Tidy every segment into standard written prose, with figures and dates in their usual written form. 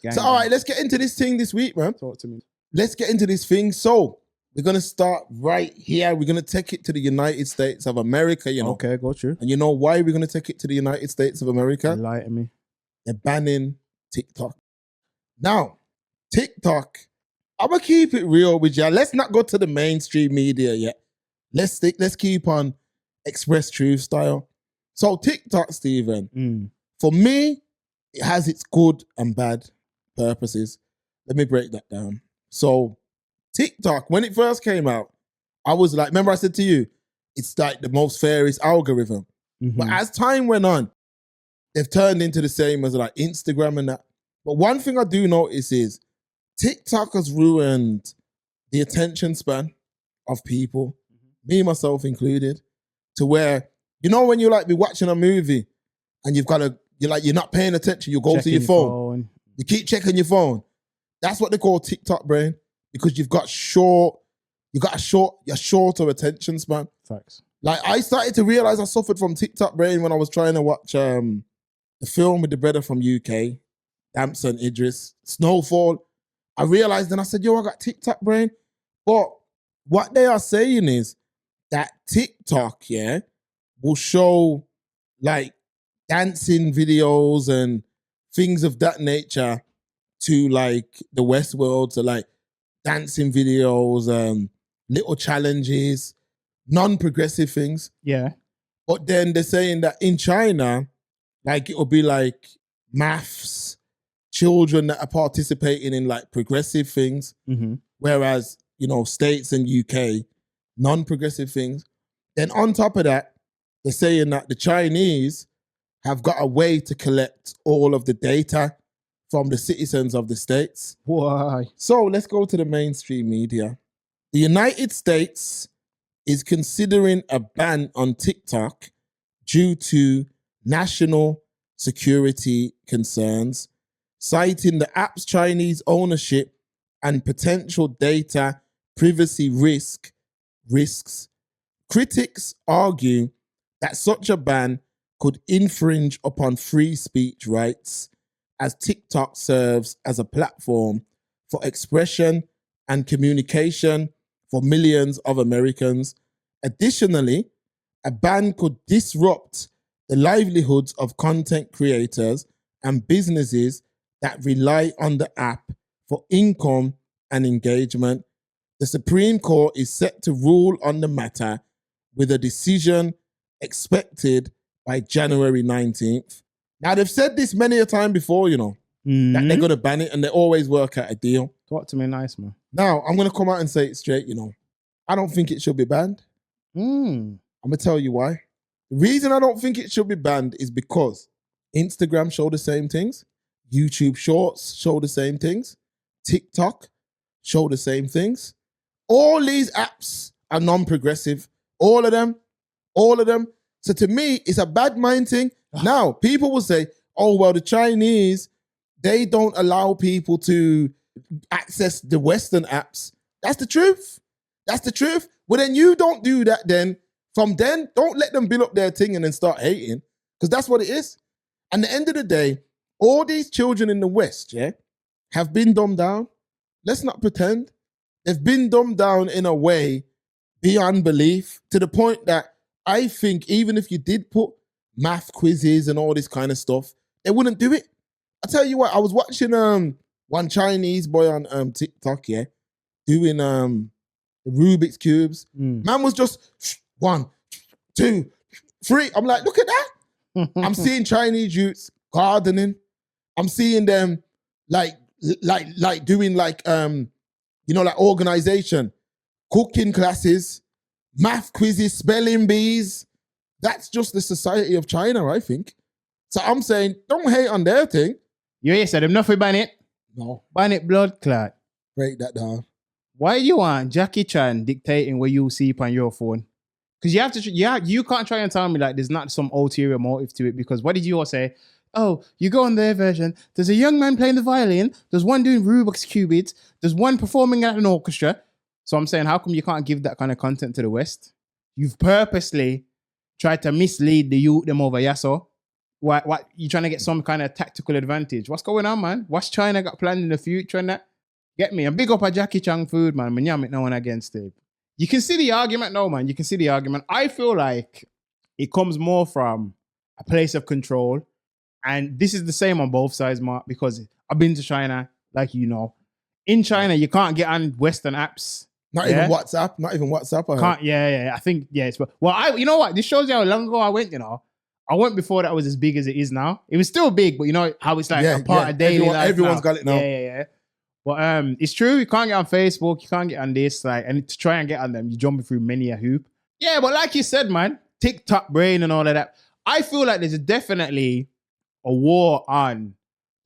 Gang, So, all right, let's get into this thing this week, man. Talk to me. Let's get into this thing. So, we're going to start right here. We're going to take it to the United States of America, you know. Okay, got you. And you know why we're going to take it to the United States of America? Enlighten me. They're banning TikTok. Now, TikTok, I'm going to keep it real with you. Let's not go to the mainstream media yet. Let's keep on Express Truth style. So TikTok, Stephen, for me, it has its good and bad purposes. Let me break that down. So TikTok, when it first came out, I was like, remember I said to you, it's like the most fairest algorithm. But as time went on, they've turned into the same as like Instagram and that. But one thing I do notice is TikTok has ruined the attention span of people, me, myself included, to where, you know, when you like be watching a movie and you're not paying attention, you go to your phone. You keep checking your phone. That's what they call TikTok brain, because you're shorter attention span. Facts. Like I started to realize I suffered from TikTok brain when I was trying to watch the film with the brother from UK, Damson Idris, Snowfall. I realized and I said, yo, I got TikTok brain. But what they are saying is that TikTok, yeah, will show like dancing videos and things of that nature to like the West world, so like dancing videos, little challenges, non-progressive things. Yeah. But then they're saying that in China, like it'll be like maths, children that are participating in like progressive things, whereas, you know, States and UK, non-progressive things. Then on top of that, they're saying that the Chinese have got a way to collect all of the data from the citizens of the States. Why? So let's go to the mainstream media. The United States is considering a ban on TikTok due to national security concerns, citing the app's Chinese ownership and potential data privacy risks. Critics argue that such a ban could infringe upon free speech rights, as TikTok serves as a platform for expression and communication for millions of Americans. Additionally, a ban could disrupt the livelihoods of content creators and businesses that rely on the app for income and engagement. The Supreme Court is set to rule on the matter, with a decision expected by January 19th. Now, they've said this many a time before, you know, that they're going to ban it, and they always work out a deal. Talk to me nice, man. Now, I'm going to come out and say it straight, you know. I don't think it should be banned. I'm going to tell you why. The reason I don't think it should be banned is because Instagram show the same things. YouTube Shorts show the same things. TikTok show the same things. All these apps are non-progressive. All of them. So to me, it's a bad mind thing. Now, people will say, oh, well, the Chinese, they don't allow people to access the Western apps. That's the truth. Well, then you don't do that then. From then, don't let them build up their thing and then start hating, because that's what it is. And at the end of the day, all these children in the West, yeah, have been dumbed down. Let's not pretend. They've been dumbed down in a way beyond belief, to the point that I think even if you did put math quizzes and all this kind of stuff, they wouldn't do it. I tell you what, I was watching one Chinese boy on TikTok, yeah, doing the Rubik's Cubes. Man was just 1, 2, 3. I'm like, look at that. I'm seeing Chinese youths gardening. I'm seeing them like doing like like organization, cooking classes, math quizzes, spelling bees. That's just the society of China, I think. So I'm saying, don't hate on their thing. You said them nothing ban it. No. Ban it, blood clot. Break that down. Why you want Jackie Chan dictating what you see on your phone? Because you have to, you can't try and tell me like there's not some ulterior motive to it. Because what did you all say? Oh, you go on their version. There's a young man playing the violin. There's one doing Rubik's Cubes. There's one performing at an orchestra. So I'm saying, how come you can't give that kind of content to the West? You've purposely tried to mislead the youth them over here, so. What you trying to get some kind of tactical advantage? What's going on, man? What's China got planned in the future and that? Get me? And big up a Jackie Chan food, man. Man, yam it, no one against it. You can see the argument, no, man. You can see the argument. I feel like it comes more from a place of control. And this is the same on both sides, Mark, because I've been to China, like you know. In China, you can't get on Western apps. Not even WhatsApp. Not even WhatsApp. Can't. Yeah. I think it's well. You know what? This shows you how long ago I went. You know, I went before that was as big as it is now. It was still big, but you know how it's like a part of daily life. Everyone's now. got it now. Yeah. But it's true. You can't get on Facebook. You can't get on this. Like, and to try and get on them, you're jumping through many a hoop. Yeah, but like you said, man, TikTok brain and all of that. I feel like there's definitely a war on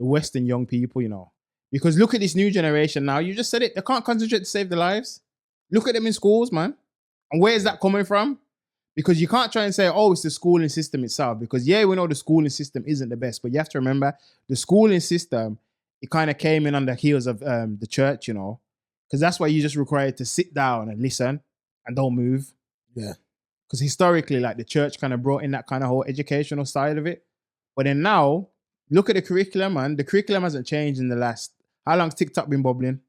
the Western young people. You know, because look at this new generation now. You just said it. They can't concentrate to save their lives. Look at them in schools, man. And where is that coming from? Because you can't try and say, oh, it's the schooling system itself. Because, yeah, we know the schooling system isn't the best. But you have to remember, the schooling system, it kind of came in on the heels of the church, you know. Because that's why you just required to sit down and listen and don't move. Yeah. Because historically, like, the church kind of brought in that kind of whole educational side of it. But then now, look at the curriculum, man. The curriculum hasn't changed in the last... How long's TikTok been bubbling?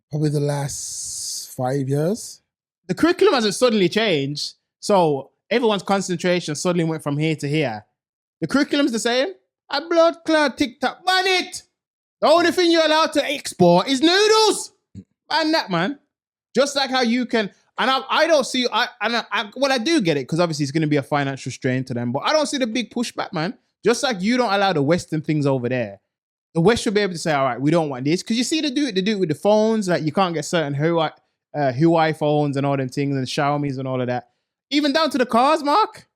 Probably the last 5 years. The curriculum hasn't suddenly changed, so everyone's concentration suddenly went from here to here. The curriculum's the same. A blood clot TikTok, ban it. The only thing you're allowed to export is noodles. Ban that, man. Just like how you can, and I don't see, well, I do get it, because obviously it's going to be a financial strain to them, but I don't see the big pushback, man. Just like you don't allow the Western things over there. The West should be able to say, all right, we don't want this. Because you see they do it with the phones. Like, you can't get certain Huawei phones and all them things, and the Xiaomis and all of that. Even down to the cars, Mark.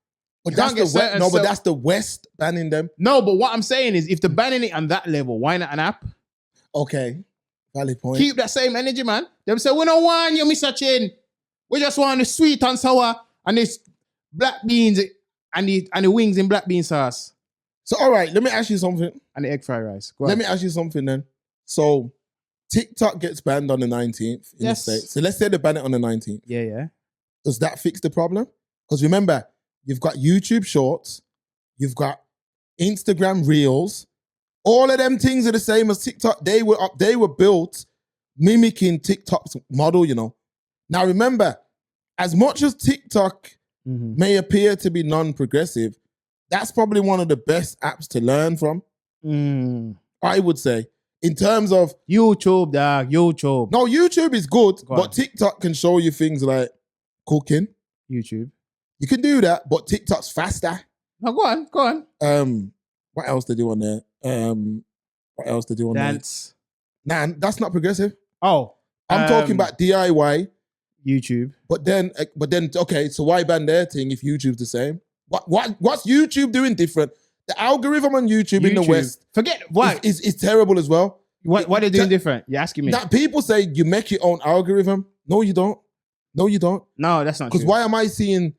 But that's but that's the West banning them. No, but what I'm saying is, if they're banning it on that level, why not an app? Okay, valid point. Keep that same energy, man. Them say, we don't want you, Mr. Chin. We just want the sweet and sour and this black beans and the wings in black bean sauce. So, all right, let me ask you something. And the egg fried rice. Let me ask you something then. So, TikTok gets banned on the 19th in the States. So, let's say they ban it on the 19th. Yeah. Does that fix the problem? Because remember, you've got YouTube Shorts, you've got Instagram Reels. All of them things are the same as TikTok. They were built mimicking TikTok's model, you know. Now, remember, as much as TikTok may appear to be non-progressive, that's probably one of the best apps to learn from. I would say. In terms of YouTube, dog. YouTube. No, YouTube is good, but TikTok can show you things like cooking. YouTube. You can do that, but TikTok's faster. No, go on. What else they do on there? What else they do on Dance. there? Nah, that's not progressive. Oh. I'm talking about DIY. YouTube. But then, okay, so why ban their thing if YouTube's the same? What's YouTube doing different? The algorithm on YouTube in the West, forget what is terrible as well. What are they doing different? You're asking me. That people say you make your own algorithm. No, you don't. No, that's not true. Because why am I seeing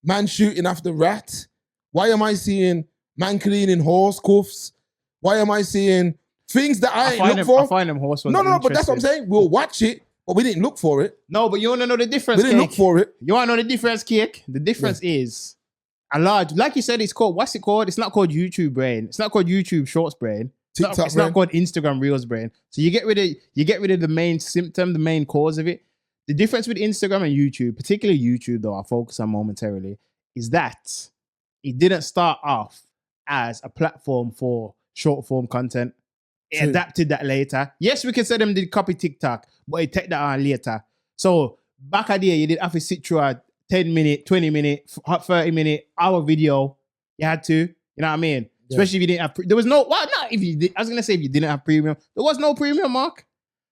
man shooting after rat? Why am I seeing man cleaning horse cuffs? Why am I seeing things that I ain't look for? I find them horse ones. No, but that's what I'm saying. We'll watch it, but we didn't look for it. No, but you want to know the difference. We didn't look for it. You want to know the difference, Cake? The difference is a large, like you said, it's called, what's it called? It's not called YouTube brain. It's not called YouTube Shorts brain. It's not called Instagram Reels brain. So you get rid of the main symptom, the main cause of it. The difference with Instagram and YouTube, particularly YouTube though, I'll focus on momentarily, is that it didn't start off as a platform for short form content. It adapted that later. Yes, we can say them did copy TikTok, but it take that on later. So back a day, you did have to sit through a 10-minute, 20-minute, 30-minute, hour video. You had to, you know what I mean? Yeah. Especially if you didn't have, there was no, well, not if you did, I was going to say if you didn't have premium, there was no premium, Mark.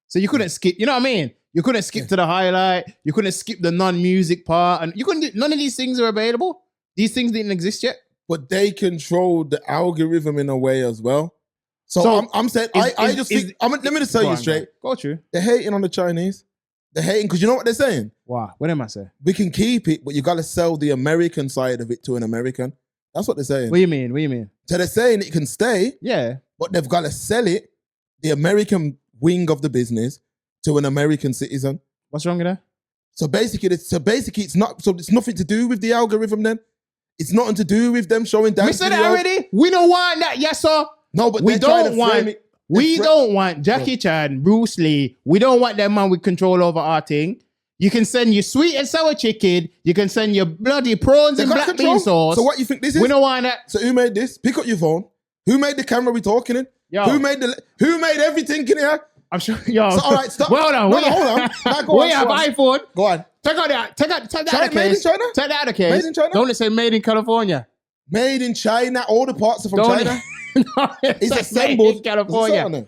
So you couldn't skip, you know what I mean? You couldn't skip to the highlight. You couldn't skip the non-music part. And you couldn't do, none of these things are available. These things didn't exist yet. But they control the algorithm in a way as well. So I'm saying, let me just tell you straight. Go through. They're hating on the Chinese. They're hating because you know what they're saying? Wow. What am I saying? We can keep it, but you got to sell the American side of it to an American. That's what they're saying. What do you mean? So they're saying it can stay. Yeah. But they've got to sell it, the American wing of the business, to an American citizen. What's wrong with that? So basically, it's nothing to do with the algorithm then. It's nothing to do with them showing We dance said that videos. already. We don't want that, yes sir. No, but We they're trying don't to want. frame it. We don't want Jackie Chan, Bruce Lee. We don't want that man with control over our thing. You can send your sweet and sour chicken. You can send your bloody prawns They and got black control. bean sauce. So what you think this is? We don't want that. So who made this? Pick up your phone. Who made the camera we talking in? Yo. Who made everything in here? I'm sure. Yo. So, all right, stop. Well done. No, hold on. Now, go We on, have go on. iPhone. Go on. Take that out of China, the made in case. China? Take that out of the case. Made in China? Don't it say made in California? Made in China. All the parts are from Don't China. It's It's made assembled. in California.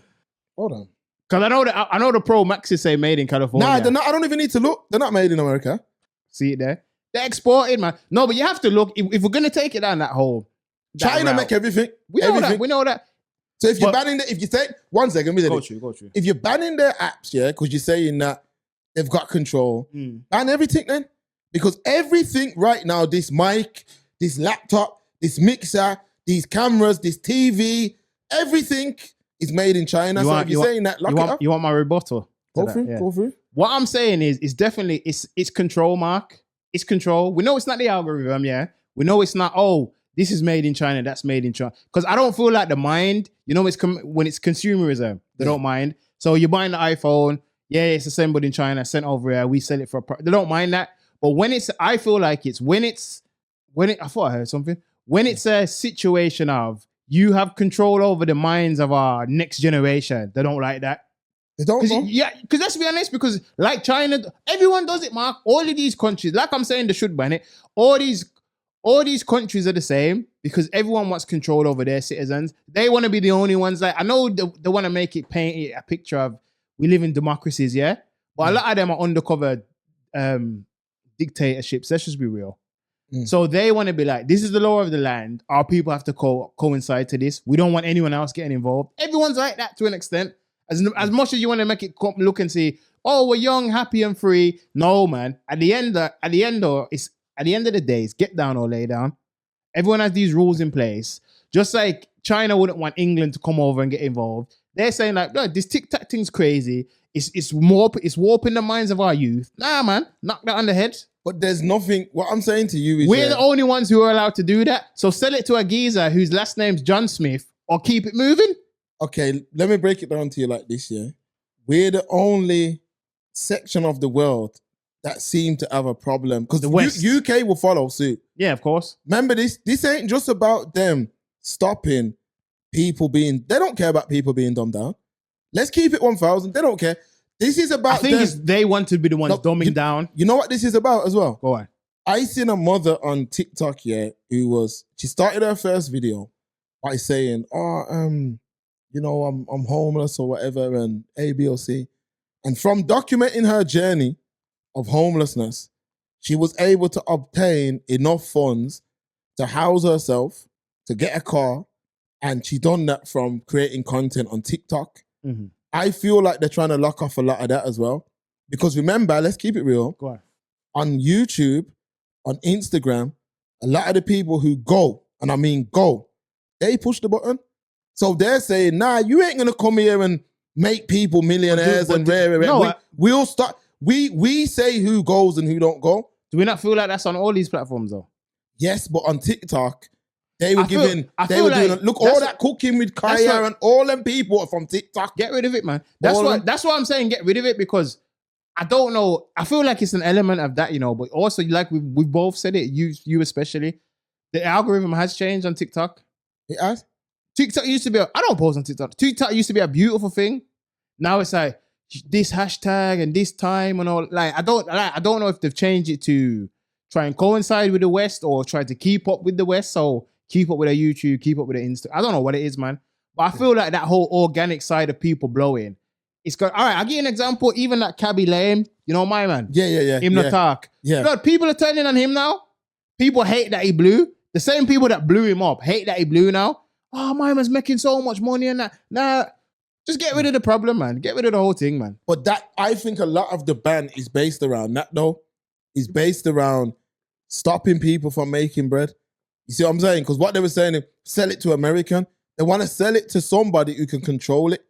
Hold on. Because I know the Pro Maxes say made in California. Nah, they're not. I don't even need to look. They're not made in America. See it there? They're exported, man. No, but you have to look. If we're going to take it down that whole... that China route, make everything. We know everything. that. We know that. So if you're But- banning if you take 1 second, we did Go it. through. If you're banning their apps, yeah, because you're saying that they've got control, ban everything then. Because everything right now, this mic, this laptop, this mixer, these cameras, this TV, everything is made in China. So if you're saying that, lock it up. You want my rebuttal? Go to through, that? Yeah. go through. What I'm saying is definitely it's control, Mark. It's control. We know it's not the algorithm, yeah. We know it's not, oh, this is made in China, that's made in China. Because I don't feel like the mind, you know, when it's consumerism, they don't mind. So you're buying the iPhone, yeah, it's assembled in China, sent over here, we sell it for they don't mind that. But when it's, I feel like it's I thought I heard something. When it's a situation of you have control over the minds of our next generation, they don't like that. They don't know. Yeah, because let's be honest, because like China, everyone does it, Mark. All of these countries, like I'm saying, they should ban it. All these countries are the same because everyone wants control over their citizens. They want to be the only ones. Like I know they want to make it paint it a picture of we live in democracies, yeah. But a lot of them are undercover dictatorships. Let's just be real. So they want to be like, this is the law of the land. Our people have to coincide to this. We don't want anyone else getting involved. Everyone's like that to an extent. As much as you want to make it look and say, oh, we're young, happy, and free. No, man. At the end of the day, it's get down or lay down. Everyone has these rules in place. Just like China wouldn't want England to come over and get involved. They're saying like, no, this TikTok thing's crazy. It's warping the minds of our youth. Nah, man, knock that on the head. But there's nothing. What I'm saying to you is We're the only ones who are allowed to do that. So sell it to a geezer whose last name's John Smith, or keep it moving. Okay, let me break it down to you like this, yeah. We're the only section of the world that seem to have a problem. Because The West. UK will follow suit. Yeah, of course. Remember this ain't just about them stopping people being, they don't care about people being dumbed down. Let's keep it 1,000. They don't care. This is about I think them. they want to be the ones dumbing down. You know what this is about as well? Go on. I seen a mother on TikTok, yeah, she started her first video by saying, you know, I'm homeless or whatever, and A, B, or C. And from documenting her journey of homelessness, she was able to obtain enough funds to house herself, to get a car, and she done that from creating content on TikTok. Mm-hmm. I feel like they're trying to lock off a lot of that as well. Because remember, let's keep it real. Go on. On YouTube, on Instagram, a lot of the people who go, and I mean go, they push the button. So they're saying, nah, you ain't gonna come here and make people millionaires we'll start. We say who goes and who don't go. Do we not feel like that's on all these platforms though? Yes, but on TikTok, they were doing, look, that's all that cooking with Kaya and all them people are from TikTok. Get rid of it, man. That's what I'm saying. Get rid of it because I don't know. I feel like it's an element of that, you know, but also like we both said it, you especially, the algorithm has changed on TikTok. It has? TikTok used to be, I don't post on TikTok. TikTok used to be a beautiful thing. Now it's like this hashtag and this time and all. Like I don't know if they've changed it to try and coincide with the West or try to keep up with the West. So keep up with their YouTube, keep up with their Insta. I don't know what it is, man. But I feel like that whole organic side of people blowing. It's got, all right, I'll give you an example. Even that Cabby Lame, you know my man. Yeah. Him not talk. Yeah. Blood, people are turning on him now. People hate that he blew. The same people that blew him up hate that he blew now. Oh, my man's making so much money and that. Nah, just get rid of the problem, man. Get rid of the whole thing, man. But that, I think a lot of the ban is based around that, though. Is based around stopping people from making bread. You see what I'm saying? Because what they were saying is sell it to American. They want to sell it to somebody who can control it.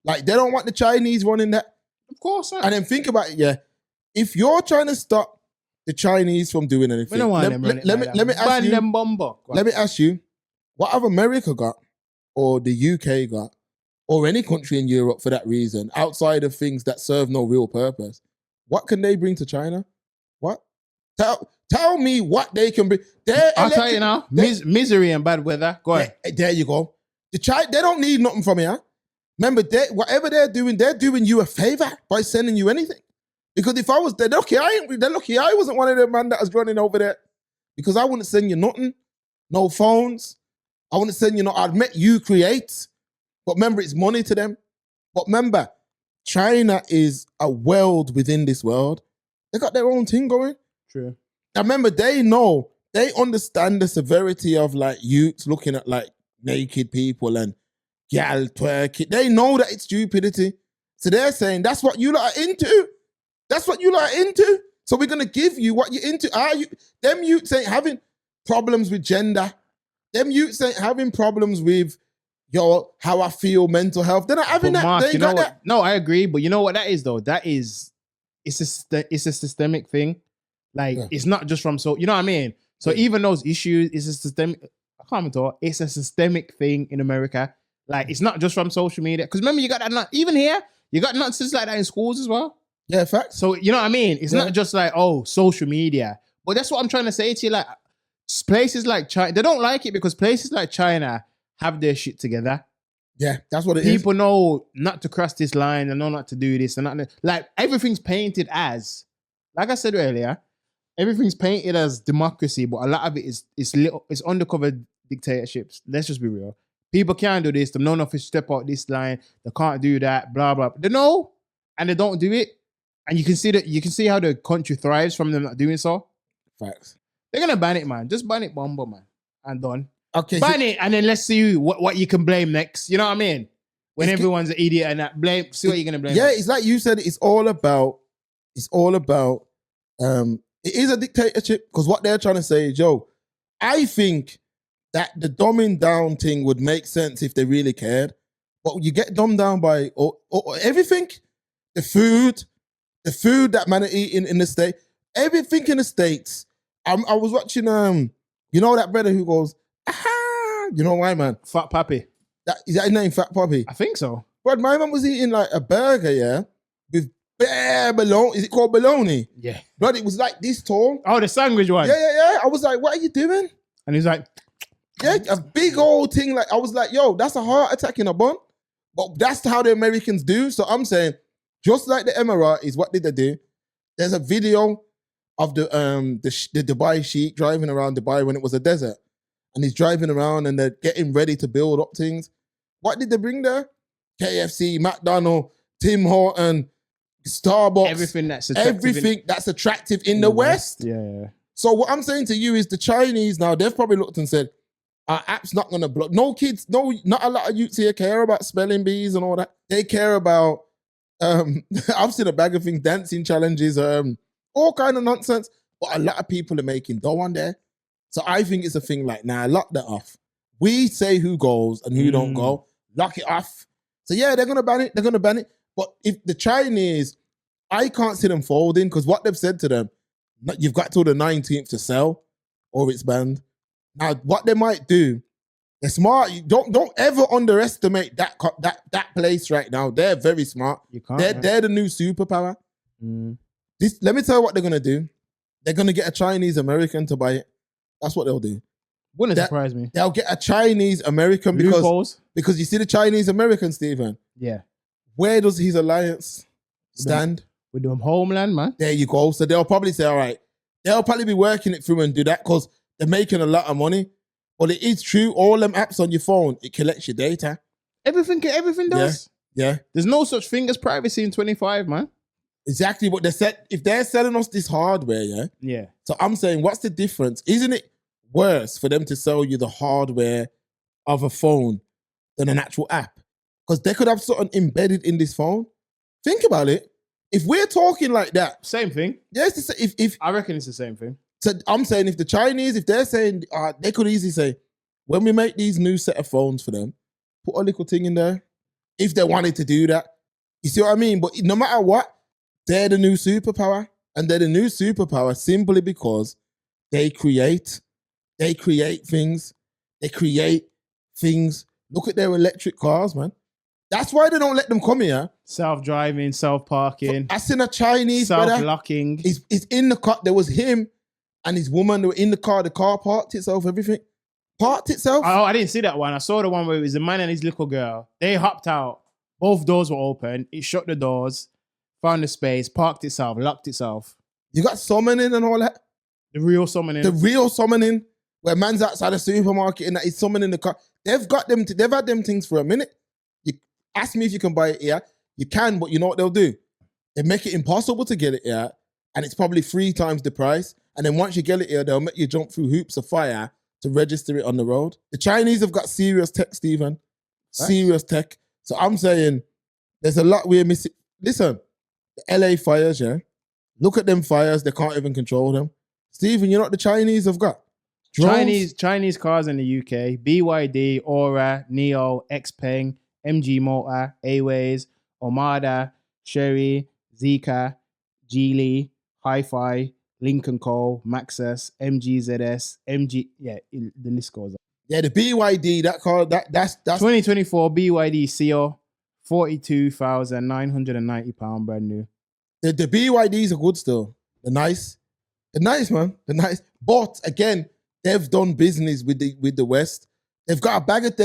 Like, they don't want the Chinese running that. Of course, man. And then think about it, yeah. If you're trying to stop the Chinese from doing anything. We don't want them running like that. Let me ask Ban you. them bumbo. Let me ask you, what have America got, or the UK got, or any country in Europe for that reason, outside of things that serve no real purpose? What can they bring to China? What? Tell me what they can bring. I'll tell you now. Misery and bad weather. Go ahead. There you go. They don't need nothing from you. Remember, whatever they're doing you a favor by sending you anything. Because if I was there, they're lucky I wasn't one of them man that was running over there. Because I wouldn't send you nothing. No phones. I wouldn't send you no. I'd met you create. But remember, it's money to them. But remember, China is a world within this world. They got their own thing going. True. Now remember, they understand the severity of like youths looking at like naked people and gal twerking. They know that it's stupidity. So they're saying, that's what you lot are into. That's what you lot are into. So we're going to give you what you're into. Them youths ain't having problems with gender. Them youths ain't having problems with how I feel, mental health. They're not having that. Mark, they ain't got that. No, I agree. But you know what that is though? It's a systemic thing. Like, it's not just from, you know what I mean? So even those issues, it's a systemic, I can't even talk, it's a systemic thing in America. Like, it's not just from social media. Because remember, you got that, even here, you got nonsense like that in schools as well. Yeah, facts. So, you know what I mean? It's not just like, social media. But that's what I'm trying to say to you. Like, places like China, they don't like it because places like China have their shit together. Yeah, that's what it is. People know not to cross this line and know not to do this. And like, everything's painted as, like I said earlier, everything's painted as democracy, but a lot of it is undercover dictatorships. Let's just be real. People can't do this. They know enough to step out this line. They can't do that. Blah blah. They know, and they don't do it. And you can see how the country thrives from them not doing so. Facts. They're gonna ban it, man. Just ban it, Bumbo, man, and done. Okay. Ban it, and then let's see what you can blame next. You know what I mean? When everyone's an idiot and that see what you're gonna blame. Yeah, it's like you said. It's all about. It is a dictatorship because what they're trying to say is, I think that the dumbing down thing would make sense if they really cared. But you get dumbed down by everything. The food that man are eating in the state, everything in the States. I was watching, you know that brother who goes, aha, you know why, man? Fat Pappy. Is that his name, Fat Pappy? I think so. But my man was eating like a burger, yeah, with bare bologna. Is it called bologna? Yeah. But it was like this tall. Oh, the sandwich one. Yeah. I was like, what are you doing? And he's like, yeah, a big old thing. Like, I was like, that's a heart attack in a bun. But that's how the Americans do. So I'm saying, just like the Emiratis, what did they do? There's a video of the Dubai Sheikh driving around Dubai when it was a desert. And he's driving around and they're getting ready to build up things. What did they bring there? KFC, McDonald's, Tim Horton, Starbucks. Everything that's attractive in the West. Yeah. So what I'm saying to you is the Chinese now, they've probably looked and said, our app's not going to block. No kids, not a lot of youths here care about spelling bees and all that. They care about, I've seen a bag of things, dancing challenges, all kind of nonsense. But a lot of people are making dough on there. So I think it's a thing like, lock that off. We say who goes and who don't go. Lock it off. So yeah, they're going to ban it. But if the Chinese, I can't see them folding because what they've said to them, you've got till the 19th to sell or it's banned. Now, what they might do, they're smart. Don't ever underestimate that place right now. They're very smart. You can't. They're the new superpower. Let me tell you what they're going to do. They're going to get a Chinese American to buy it. That's what they'll do. Wouldn't surprise me. They'll get a Chinese American because you see the Chinese American, Stephen. Yeah. Where does his alliance stand? With them homeland, man. There you go. So they'll probably say, all right, they'll probably be working it through and do that because they're making a lot of money. But it is true, all them apps on your phone, it collects your data. Everything does. Yeah. There's no such thing as privacy in 25, man. Exactly what they said. If they're selling us this hardware, Yeah. So I'm saying, what's the difference? Isn't it worse for them to sell you the hardware of a phone than an actual app? Because they could have something embedded in this phone. Think about it. If we're talking like that, same thing. Yes, if I reckon it's the same thing. So I'm saying, if the Chinese, if they're saying, they could easily say, when we make these new set of phones for them, put a little thing in there. If they wanted to do that, you see what I mean? But no matter what, they're the new superpower, And they're the new superpower simply because they create things. They create things. Look at their electric cars, man. That's why they don't let them come here. Self-driving, self-parking. I seen a Chinese brother. Self-locking. He's in the car. There was him and his woman. They were in the car. The car parked itself. Everything parked itself. Oh, I didn't see that one. I saw the one where it was a man and his little girl. They hopped out. Both doors were open. It shut the doors, found the space, parked itself, locked itself. You got summoning and all that. The real summoning. The real summoning, where man's outside the supermarket and that he's summoning the car. They've got them. They've had them things for a minute. You ask me if you can buy it here. You can, but you know what they'll do? They make it impossible to get it here, and it's probably 3 times the price. And then once you get it here, they'll make you jump through hoops of fire to register it on the road. The Chinese have got serious tech, Stephen. Right. Serious tech. So I'm saying there's a lot we're missing. Listen, the LA fires, yeah. Look at them fires. They can't even control them. Stephen, you know what the Chinese have got? Drones. Chinese cars in the UK: BYD, Aura, Neo, Xpeng, MG Motor, Aways, Armada, Chery, Zeekr, Geely, Hi-Fi, Lincoln Co, Maxus, MG ZS, MG. Yeah, the list goes on. Yeah, the BYD, that car, that's 2024 BYD CO, £42,990 brand new. The BYDs are good still. They're nice, man. They're nice. But again, they've done business with the West. They've got a bag of,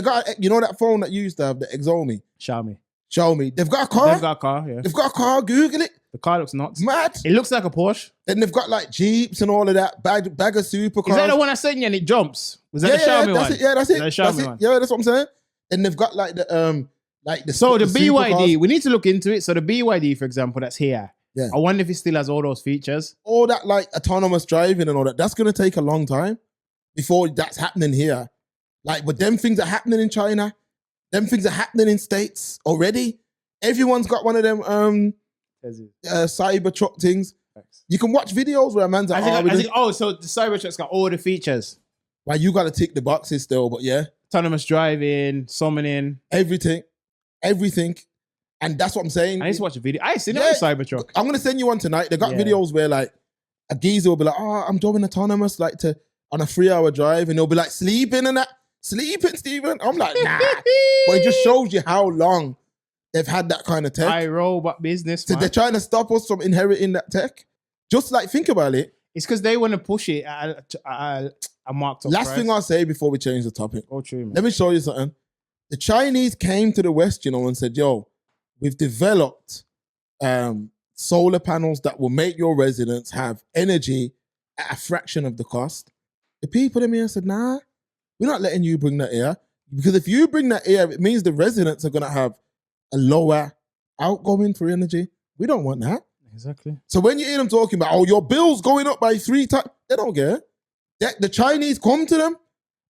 you know that phone that you used to have, the Xiaomi? Xiaomi. They've got a car. Yeah. They've got a car. Google it. The car looks nuts. Mad. It looks like a Porsche. Then they've got like Jeeps and all of that. Bag of supercars. Is that the one I sent you and it jumps? Was that the Xiaomi one? That's it. That's it. Yeah, that's what I'm saying. And they've got like the So the BYD, supercars. we need to look into it. So the BYD, for example, that's here. Yeah. I wonder if it still has all those features. All that like autonomous driving and all that. That's gonna take a long time before that's happening here. Like, but them things are happening in China. Them things are happening in States already. Everyone's got one of them cyber truck things. You can watch videos where a man's like, so the Cybertruck's got all the features. Like, you got to tick the boxes still, but yeah. Autonomous driving, summoning. Everything. And that's what I'm saying. I need to watch a video. I ain't seen it on the Cybertruck. I'm going to send you one tonight. They got videos where like a geezer will be like, oh, I'm doing autonomous on a 3-hour drive. And they'll be like sleeping and that. Sleeping, Stephen? I'm like, nah. But it just shows you how long they've had that kind of tech. iRobot business, so man. they're trying to stop us from inheriting that tech. Just like, think about it. It's because they want to push it at a marked up Last price. thing I'll say before we change the topic. Oh, true, man. Let me show you something. The Chinese came to the West, and said, yo, we've developed solar panels that will make your residents have energy at a fraction of the cost. The people in here said, nah, we're not letting you bring that here. Because if you bring that here, it means the residents are going to have a lower outgoing for energy. We don't want that. Exactly. So when you hear them talking about, oh, your bill's going up by 3 times, they don't care. The Chinese come to them,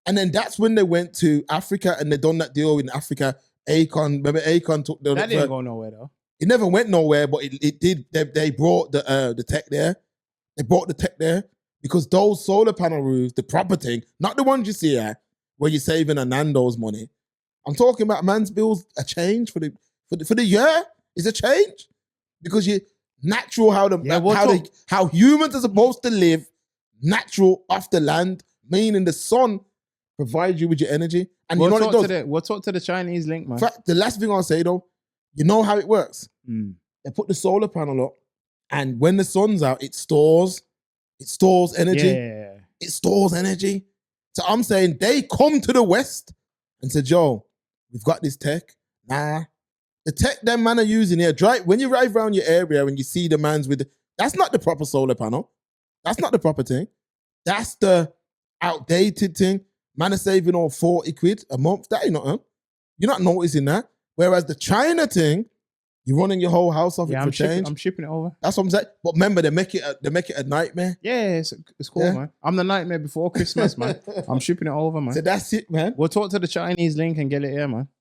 and then that's when they went to Africa and they done that deal in Africa. Akon, remember Akon took the... That didn't go nowhere though. It never went nowhere, but it did. They brought the tech there. They brought the tech there because those solar panel roofs, the proper thing, not the ones you see here, where you're saving a Nando's money. I'm talking about man's bills, a change for the year is a change because you natural how humans are supposed to live natural off the land, meaning the sun provides you with your energy. And we'll you know what it does? We'll talk to the Chinese link, man. In fact, the last thing I'll say though, you know how it works. They put the solar panel up, and when the sun's out, it stores energy. Yeah. It stores energy. So I'm saying they come to the West and said, yo, we've got this tech. Nah. The tech them man are using here, when you drive around your area and you see the mans that's not the proper solar panel. That's not the proper thing. That's the outdated thing. Man are saving all 40 quid a month. That ain't nothing. You're not noticing that. Whereas the China thing, you're running your whole house off it for change. I'm shipping it over. That's what I'm saying. But remember, they make it a nightmare. Yeah, it's cool, man. I'm the nightmare before Christmas, man. I'm shipping it over, man. So that's it, man. We'll talk to the Chinese link and get it here, man.